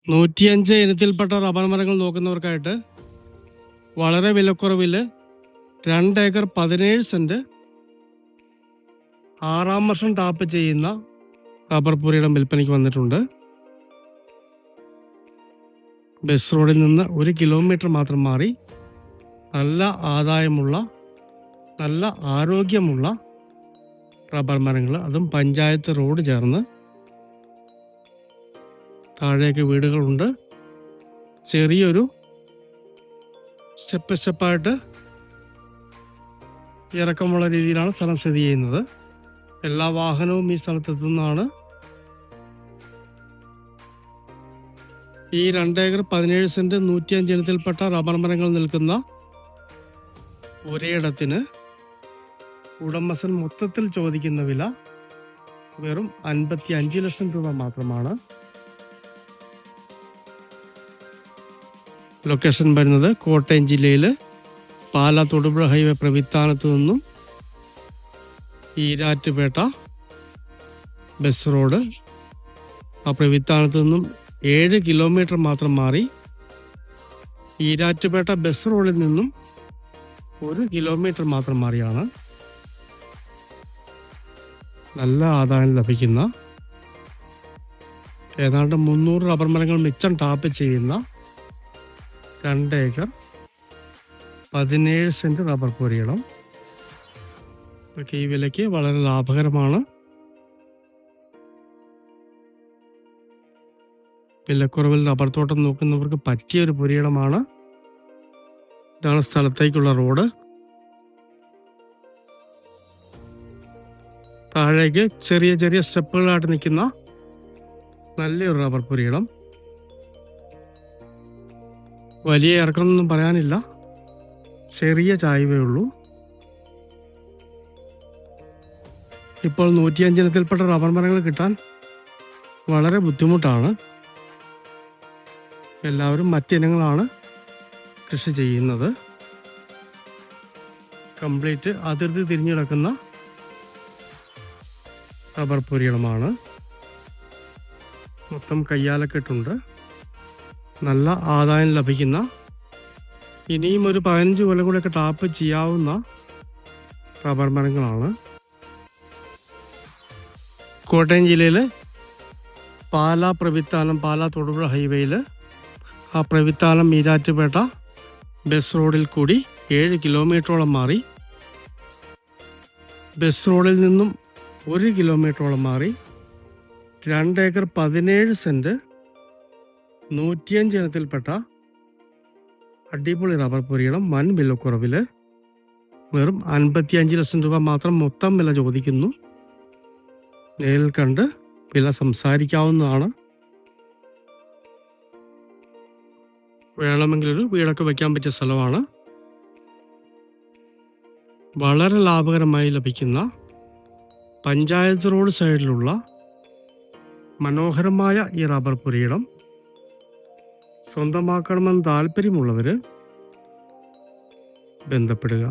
105 ഇനത്തിൽപ്പെട്ട റബ്ബർ മരങ്ങൾ നോക്കുന്നവർക്കായിട്ട് വളരെ വിലക്കുറവിൽ 2 ഏക്കർ 17 സെന്റ് 6-ാം വർഷം ടാപ്പ് ചെയ്യുന്ന റബ്ബർ പുരയിടം വിൽപ്പനയ്ക്ക് വന്നിട്ടുണ്ട്. ബസ് റോഡിൽ നിന്ന് 1 കിലോമീറ്റർ മാത്രം മാറി നല്ല ആദായമുള്ള, നല്ല ആരോഗ്യമുള്ള റബ്ബർ മരങ്ങൾ, അതും പഞ്ചായത്ത് റോഡ് ചേർന്ന്. താഴേക്ക് വീടുകളുണ്ട്. ചെറിയൊരു സ്റ്റെപ്പായിട്ട് ഇറക്കമുള്ള രീതിയിലാണ് സ്ഥലം സ്ഥിതി ചെയ്യുന്നത്. എല്ലാ വാഹനവും ഈ സ്ഥലത്തെത്തുന്നതാണ്. ഈ 2 ഏക്കർ 17 സെന്റ് 105 ഇനത്തിൽപ്പെട്ട റബ്ബർ മരങ്ങൾ നിൽക്കുന്ന ഒരിടത്തിന് ഉടമസ്ഥൻ മൊത്തത്തിൽ ചോദിക്കുന്ന വില വെറും 55 ലക്ഷം രൂപ മാത്രമാണ്. ലൊക്കേഷൻ വരുന്നത് കോട്ടയം ജില്ലയിൽ പാലാ തൊടുപുഴ ഹൈവേ പ്രവിത്താനത്ത് നിന്നും ഈരാറ്റുപേട്ട ബസ് റോഡ്, ആ പ്രവിത്താനത്ത് നിന്നും 7 കിലോമീറ്റർ മാത്രം മാറി ഈരാറ്റുപേട്ട ബസ് റോഡിൽ നിന്നും 1 കിലോമീറ്റർ മാത്രം മാറിയാണ് നല്ല ആദായം ലഭിക്കുന്ന, ഏതാണ്ട് 300 റബ്ബർ മരങ്ങൾ മിച്ചം ടാപ്പ് ചെയ്യുന്ന 2 ഏക്കർ 17 സെന്റ് റബ്ബർ പുരയിടം. ഇതൊക്കെ ഈ വിലയ്ക്ക് വളരെ ലാഭകരമാണ്. വിലക്കുറവിൽ റബ്ബർ തോട്ടം നോക്കുന്നവർക്ക് പറ്റിയ ഒരു പുരയിടമാണ്. ഇതാണ് സ്ഥലത്തേക്കുള്ള റോഡ്. താഴേക്ക് ചെറിയ ചെറിയ സ്റ്റെപ്പുകളായിട്ട് നിൽക്കുന്ന നല്ലൊരു റബ്ബർ പുരയിടം. വലിയ ഇറക്കമൊന്നും പറയാനില്ല, ചെറിയ ചായ്വേ ഉള്ളൂ. ഇപ്പോൾ 105 ഇനത്തിൽപ്പെട്ട റബ്ബർ മരങ്ങൾ കിട്ടാൻ വളരെ ബുദ്ധിമുട്ടാണ്. എല്ലാവരും മറ്റിനങ്ങളാണ് കൃഷി ചെയ്യുന്നത്. കംപ്ലീറ്റ് അതിർത്തി തിരിഞ്ഞു കിടക്കുന്ന റബ്ബർ പുരയിടമാണ്. മൊത്തം കയ്യാലക്കെട്ടുണ്ട്. നല്ല ആദായം ലഭിക്കുന്ന, ഇനിയും ഒരു 15 കൊല്ലം കൂടെയൊക്കെ ടാപ്പ് ചെയ്യാവുന്ന റബ്ബർ മരങ്ങളാണ്. കോട്ടയം ജില്ലയിൽ പാലാ പ്രവിത്താനം, പാലാ തൊടുപുഴ ഹൈവേയിൽ ആ പ്രവിത്താനം ഈരാറ്റുപേട്ട ബസ് റോഡിൽ കൂടി 7 കിലോമീറ്ററോളം മാറി, ബസ് റോഡിൽ നിന്നും 1 കിലോമീറ്ററോളം മാറി 2 ഏക്കർ 17 സെന്റ് 105 ഇനത്തിൽപ്പെട്ട അടിപൊളി റബ്ബർ പുരയിടം വൻ വിലക്കുറവിൽ വെറും 55 ലക്ഷം രൂപ മാത്രം മൊത്തം വില ചോദിക്കുന്നു. നേരിൽ കണ്ട് വില സംസാരിക്കാവുന്നതാണ്. വേണമെങ്കിലൊരു വീടൊക്കെ വയ്ക്കാൻ പറ്റിയ സ്ഥലമാണ്. വളരെ ലാഭകരമായി ലഭിക്കുന്ന, പഞ്ചായത്ത് റോഡ് സൈഡിലുള്ള മനോഹരമായ ഈ റബ്ബർ പുരയിടം സ്വന്തമാക്കണമെന്ന് താല്പര്യമുള്ളവർ ബന്ധപ്പെടുക.